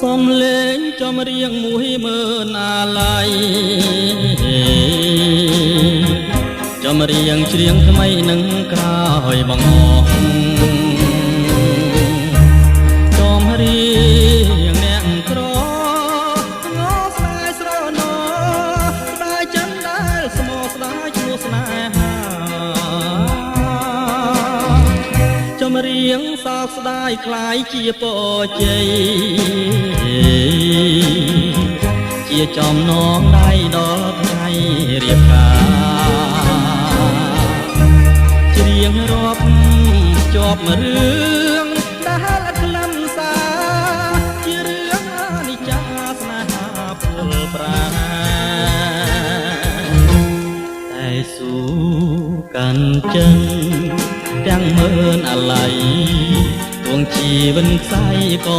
សំលេងចំរៀងមួយមើលណាឡៃចំរៀងច្រៀងថ្មីនឹងក្រោយបងអស់ចំរៀងអ្នកក្រងោស្ដាយស្រណោស្ដាយចិនដែលស្មោស្ដាយឈ្មោះស្នេហាចំរៀងសោកស្ដាយคล้ายជាពរជ័យជាចំណងដៃដល់ថ្ងៃរៀបការច្រៀងរាប់ជាប់រឿងដែលក្លិនសាជារឿងអនិច្ចាស្នេហាពលប្រាតែស៊ូកាន់ចិនទាំងមើលអាឡ័យទងជីវិនខ្សែក៏